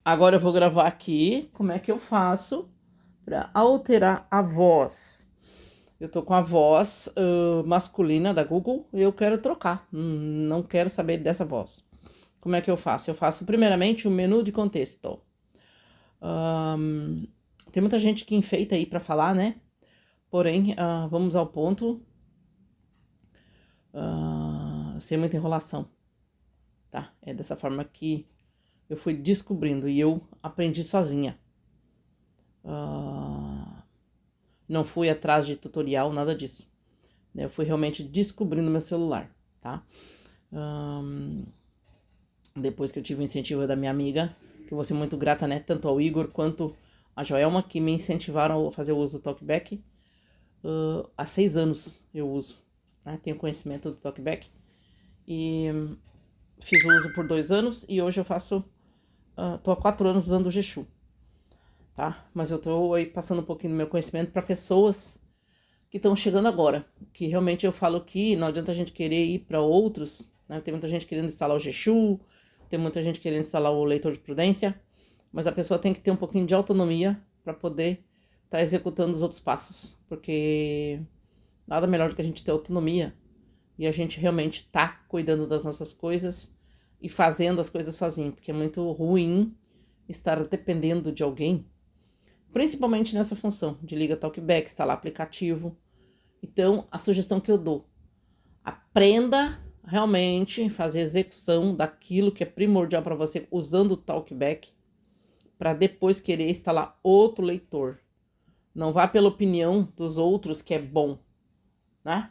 Agora eu vou gravar aqui como é que eu faço para alterar a voz. Eu tô com a voz masculina da Google e eu quero trocar. Não quero saber dessa voz. Como é que eu faço? Eu faço primeiramente o menu de contexto. Tem muita gente que enfeita aí para falar, né? Porém, vamos ao ponto, sem muita enrolação, tá? É dessa forma que eu fui descobrindo e eu aprendi sozinha. Não fui atrás de tutorial, nada disso. Eu fui realmente descobrindo meu celular, tá? Depois que eu tive o incentivo da minha amiga, que eu vou ser muito grata, né? Tanto ao Igor quanto a Joelma, que me incentivaram a fazer o uso do TalkBack. Há 6 anos eu uso, né? Tenho conhecimento do TalkBack. E fiz o uso por 2 anos e hoje eu faço... tô há 4 anos usando o Geshu, tá? Mas eu tô aí passando um pouquinho do meu conhecimento para pessoas que estão chegando agora. Que realmente eu falo que não adianta a gente querer ir para outros, né? Tem muita gente querendo instalar o Geshu, tem muita gente querendo instalar o leitor de prudência, mas a pessoa tem que ter um pouquinho de autonomia para poder estar executando os outros passos, porque nada melhor do que a gente ter autonomia e a gente realmente tá cuidando das nossas coisas e fazendo as coisas sozinho, porque é muito ruim estar dependendo de alguém, principalmente nessa função de liga TalkBack, instalar aplicativo. Então, a sugestão que eu dou, aprenda realmente fazer execução daquilo que é primordial para você usando o TalkBack, para depois querer instalar outro leitor. Não vá pela opinião dos outros que é bom, né?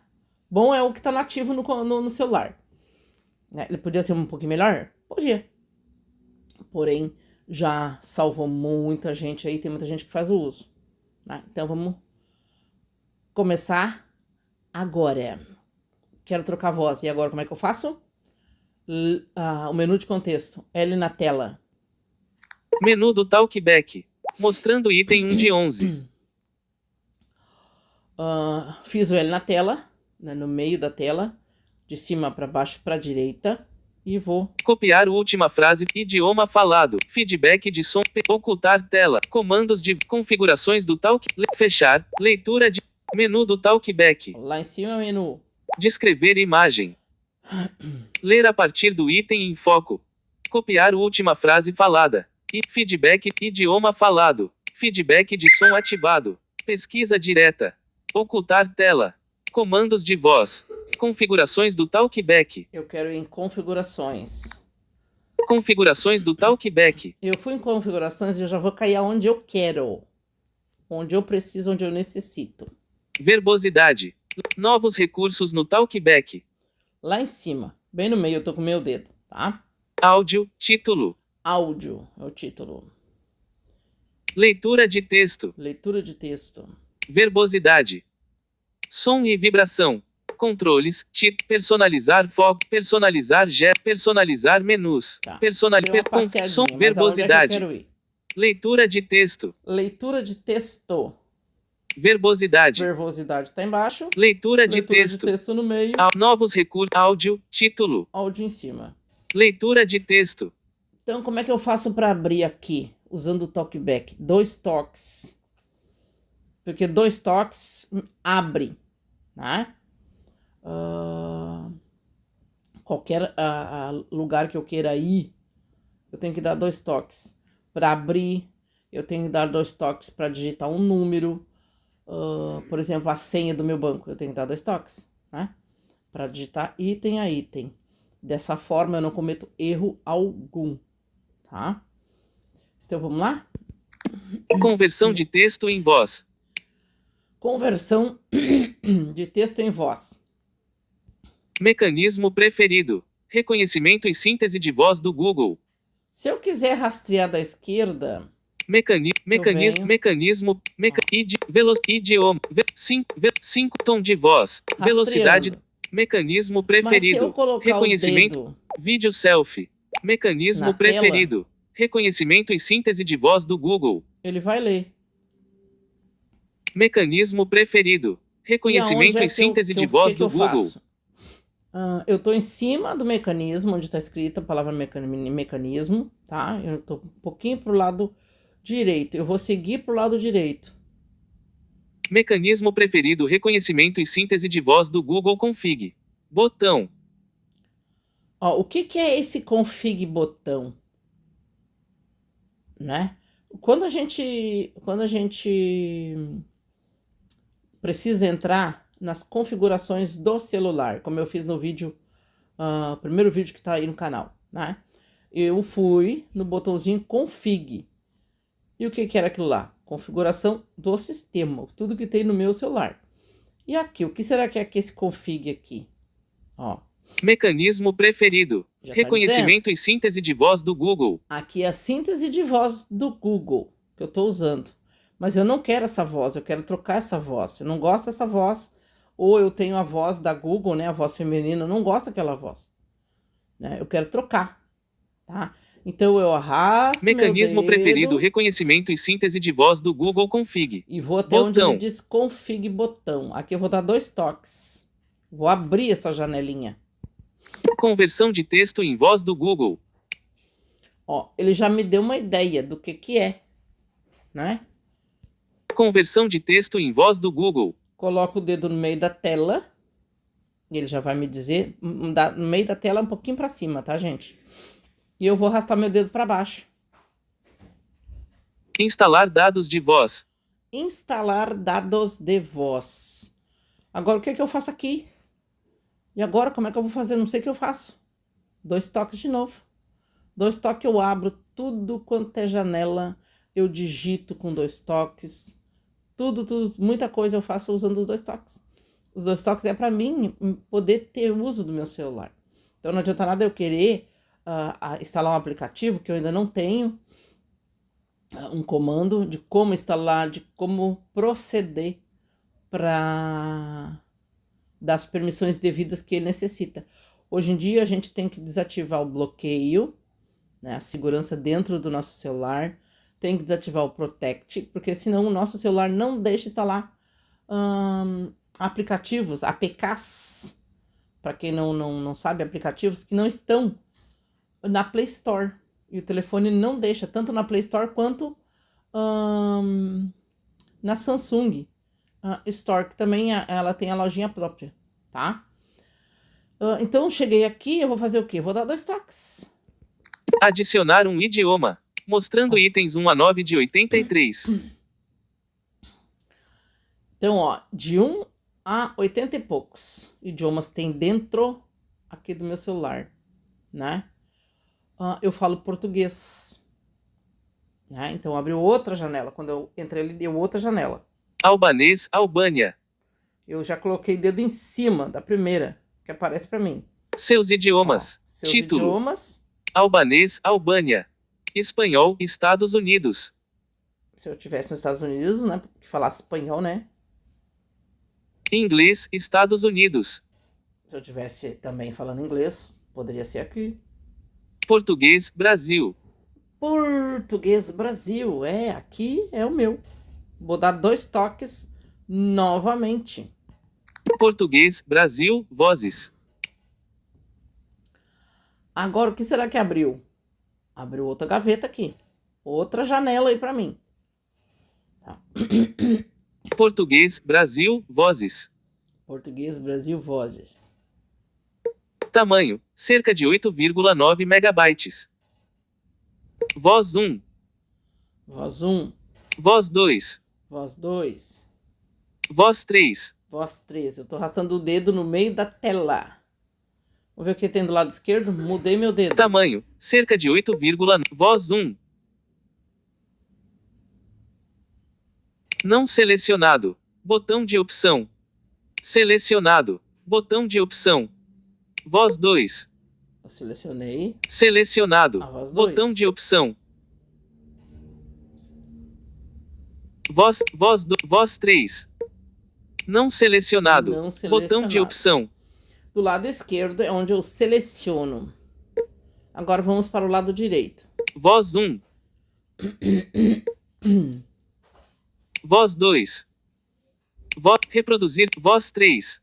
Bom é o que está nativo no celular. Ele podia ser um pouquinho melhor? Podia. Porém, já salvou muita gente aí, tem muita gente que faz o uso, né? Então, vamos começar agora. Quero trocar a voz. E agora como é que eu faço? O menu de contexto. L na tela. Menu do Talkback. Mostrando item 1 de 11. Fiz o L na tela, né, no meio da tela, de cima para baixo para direita. E vou Copiar última frase. Idioma falado. Feedback de som. Ocultar tela. Comandos de configurações do Talk. Fechar. Leitura de menu do Talkback. lá em cima, menu. Descrever imagem. Ler a partir do item em foco. Copiar última frase falada. Feedback. Idioma falado. Feedback de som ativado. Pesquisa direta. Ocultar tela. Comandos de voz. Configurações do Talkback. Eu quero ir em configurações. Configurações do Talkback. Eu fui em configurações e eu já vou cair aonde eu quero. Onde eu preciso, onde eu necessito. Verbosidade. Novos recursos no Talkback. Lá em cima, bem no meio, eu tô com o meu dedo, tá? Áudio, título. Áudio é o título. Leitura de texto. Leitura de texto. Verbosidade. Som e vibração. Controles, personalizar foco, personalizar personalizar menus, Tá. personalizar som, verbosidade. Leitura de texto. Leitura de texto. Verbosidade. Verbosidade tá embaixo. Leitura de texto. De texto no meio. Novos recursos. Áudio, título. Áudio em cima. Leitura de texto. Então, como é que eu faço para abrir aqui, usando o TalkBack? 2 toques. Porque 2 toques abre, né? Qualquer lugar que eu queira ir, eu tenho que dar 2 toques. Para abrir, eu tenho que dar 2 toques para digitar um número. Por exemplo, a senha do meu banco, eu tenho que dar 2 toques, né? Para digitar item a item. Dessa forma, eu não cometo erro algum, tá? Então, vamos lá? Conversão de texto em voz. Conversão de texto em voz. Mecanismo preferido. Reconhecimento e síntese de voz do Google. Se eu quiser rastrear da esquerda... Mecanismo, idioma, 5 tom de voz, velocidade, mecanismo preferido, reconhecimento, vídeo selfie, mecanismo preferido, reconhecimento e síntese de voz do Google. Ele vai ler. Mecanismo preferido, reconhecimento e síntese de voz do Google. Eu tô em cima do mecanismo, onde tá escrito a palavra mecanismo, tá? Eu tô um pouquinho pro lado direito. Eu vou seguir pro lado direito. Mecanismo preferido: reconhecimento e síntese de voz do Google Config. Botão. Ó, o que é esse config botão? Né? Quando a gente precisa entrar nas configurações do celular, como eu fiz no vídeo, primeiro vídeo que tá aí no canal, né? Eu fui no botãozinho config. E o que era aquilo lá? Configuração do sistema, tudo que tem no meu celular. E aqui, o que será que é esse config aqui? Ó, Mecanismo preferido: já tá dizendo. reconhecimento e síntese de voz do Google. Aqui é a síntese de voz do Google que eu tô usando. Mas eu não quero essa voz, eu quero trocar essa voz. Eu não gosto dessa voz. Ou eu tenho a voz da Google, né? A voz feminina, eu não gosto daquela voz. Né? Eu quero trocar, tá? Então eu arrasto Mecanismo meu dedo preferido: reconhecimento e síntese de voz do Google Config. e vou até onde ele Botão. diz config botão. Aqui eu vou dar 2 toques. Vou abrir essa janelinha. Conversão de texto em voz do Google. Ó, ele já me deu uma ideia do que é, né? Conversão de texto em voz do Google. Coloco o dedo no meio da tela. Ele já vai me dizer, no meio da tela um pouquinho pra cima, tá, gente? E eu vou arrastar meu dedo pra baixo. Instalar dados de voz. Instalar dados de voz. Agora, o que eu faço aqui? E agora, como é que eu vou fazer? Não sei o que eu faço. 2 toques de novo. 2 toques eu abro tudo quanto é janela. Eu digito com 2 toques. Tudo, muita coisa eu faço usando os 2 toques. Os 2 toques é para mim poder ter uso do meu celular. Então não adianta nada eu querer instalar um aplicativo que eu ainda não tenho, um comando de como instalar, de como proceder para dar as permissões devidas que ele necessita. Hoje em dia a gente tem que desativar o bloqueio, né, a segurança dentro do nosso celular, tem que desativar o Protect, porque senão o nosso celular não deixa instalar aplicativos, APKs, para quem não sabe, aplicativos que não estão na Play Store. E o telefone não deixa, tanto na Play Store quanto na Samsung Store, que também ela tem a lojinha própria, tá? Então, cheguei aqui, eu vou fazer o quê? Vou dar 2 toques. Adicionar um idioma. Mostrando itens 1 a 9 de 83. Então, ó, de 1 a 80 e poucos idiomas tem dentro aqui do meu celular, né? Eu falo português, né? Então, abriu outra janela. Quando eu entrei, ele deu outra janela. Albanês, Albânia. Eu já coloquei dedo em cima da primeira, que aparece para mim. Seus idiomas. Ó, seus Título. idiomas. Albanês, Albânia. Espanhol, Estados Unidos. Se eu tivesse nos Estados Unidos, né? Que falasse espanhol, né? Inglês, Estados Unidos. Se eu tivesse também falando inglês, poderia ser aqui. Português, Brasil. Português Brasil, aqui é o meu. Vou dar 2 toques novamente. Português, Brasil, vozes. Agora, o que será que abriu? Abriu outra gaveta aqui. Outra janela aí pra mim. Tá. Português, Brasil, vozes. Português Brasil, vozes. Tamanho, cerca de 8,9 megabytes. Voz 1. Voz 1. Voz 2. Voz 2. Voz 3. Voz 3. Eu tô arrastando o dedo no meio da tela. Vamos ver o que tem do lado esquerdo? Mudei meu dedo. Tamanho, cerca de 8,9. Voz 1. Não selecionado. Botão de opção. Selecionado. Botão de opção. Voz 2. Eu selecionei. Selecionado. A voz 2. Botão de opção. Voz 3. Não selecionado. Não selecionado. Botão de opção. Do lado esquerdo é onde eu seleciono. Agora vamos para o lado direito. Voz 1. Voz 2. Reproduzir. Voz 3.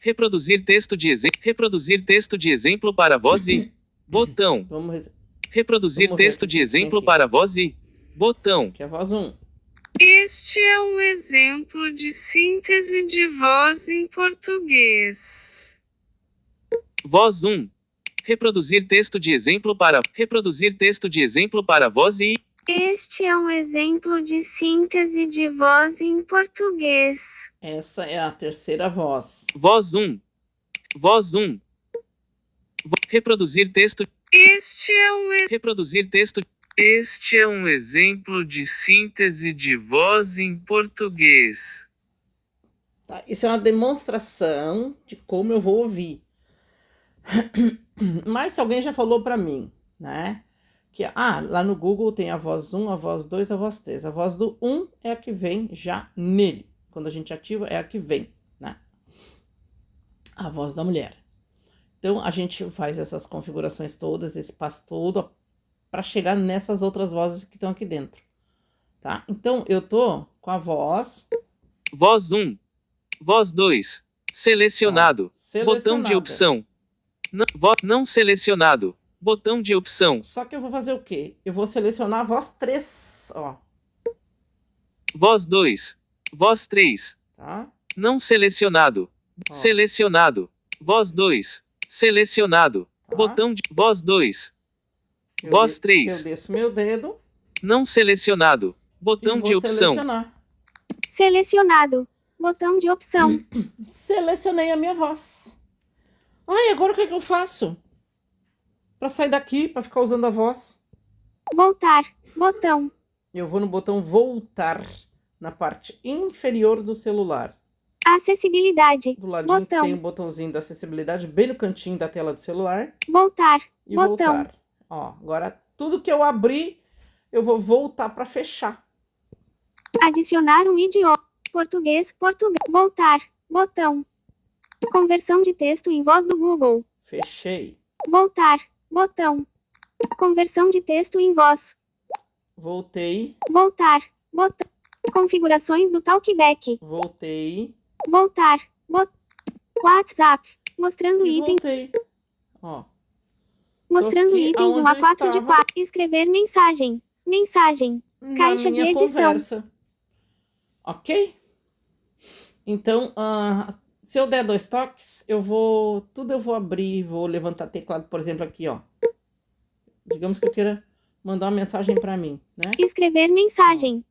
Reproduzir texto de exemplo. Reproduzir texto de exemplo para voz e. Botão. Reproduzir Vamos ver texto o que de tem exemplo aqui. para voz e. Botão. Aqui é a voz 1. Este é um exemplo de síntese de voz em português. Voz 1. Reproduzir texto de exemplo para. Reproduzir texto de exemplo para voz e. Este é um exemplo de síntese de voz em português. Essa é a terceira voz. Voz 1. Voz 1. Reproduzir texto. Este é um Reproduzir texto. Este é um exemplo de síntese de voz em português. Tá? Isso é uma demonstração de como eu vou ouvir. Mas se alguém já falou para mim, né? Que lá no Google tem a voz 1, a voz 2, a voz 3. A voz do 1 é a que vem já nele. Quando a gente ativa, é a que vem, né? A voz da mulher. Então, a gente faz essas configurações todas, esse passo todo, para chegar nessas outras vozes que estão aqui dentro, tá? Então, eu tô com a voz... Voz 1. Voz 2. Selecionado. Botão de selecionada. opção. Não selecionado. Botão de opção. Só que eu vou fazer o quê? Eu vou selecionar a voz 3, ó. Voz 2. Voz 3. Tá? Não selecionado. Ó. Selecionado. Voz 2. Selecionado. Tá. Botão de. Voz 2. Eu Voz de- 3. Eu desço meu dedo Não selecionado. e Botão vou de opção. selecionar. Selecionado. Botão de opção. Selecionei a minha voz. Ai, agora o que eu faço? Para sair daqui, para ficar usando a voz, Voltar. Botão. eu vou no botão voltar, na parte inferior do celular. Acessibilidade. Do ladinho Botão. tem o botãozinho da acessibilidade, bem no cantinho da tela do celular. Voltar. E Botão. voltar. Ó, agora tudo que eu abri, eu vou voltar para fechar. Adicionar um idioma. Português. Voltar. Botão. Conversão de texto em voz do Google. Fechei. Voltar. Botão. Conversão de texto em voz. Voltei. Voltar. Botão. Configurações do Talkback. Voltei. Voltar. WhatsApp. Mostrando E itens. voltei. Ó. Mostrando aqui itens 1 aonde a eu 4 de estava. 4. Escrever mensagem. Mensagem. Na Caixa de minha edição. conversa. Ok? Então, se eu der 2 toques, eu vou abrir, vou levantar teclado, por exemplo, aqui, ó. Digamos que eu queira mandar uma mensagem para mim, né? Escrever mensagem.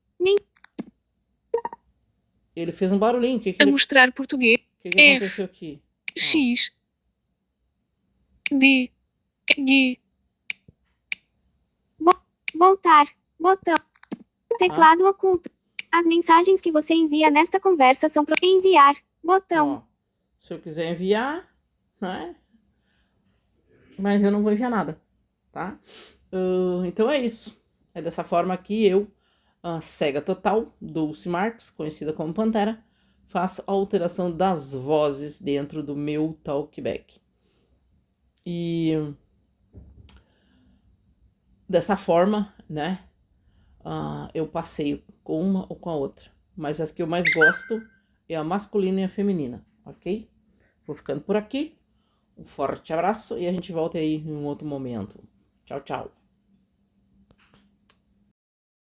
Ele fez um barulhinho. O que A mostrar português. que F. aconteceu aqui? Ó. X. D. G. Voltar. Botão. Teclado oculto. As mensagens que você envia nesta conversa são enviar. Botão. Ó, se eu quiser enviar, né? Mas eu não vou enviar nada, tá? Então é isso. É dessa forma que eu, a cega total, Dulce Marques, conhecida como Pantera, faço a alteração das vozes dentro do meu Talkback. E dessa forma, né? Eu passeio com uma ou com a outra. Mas as que eu mais gosto é a masculina e a feminina, ok? Vou ficando por aqui. Um forte abraço e a gente volta aí em um outro momento. Tchau, tchau.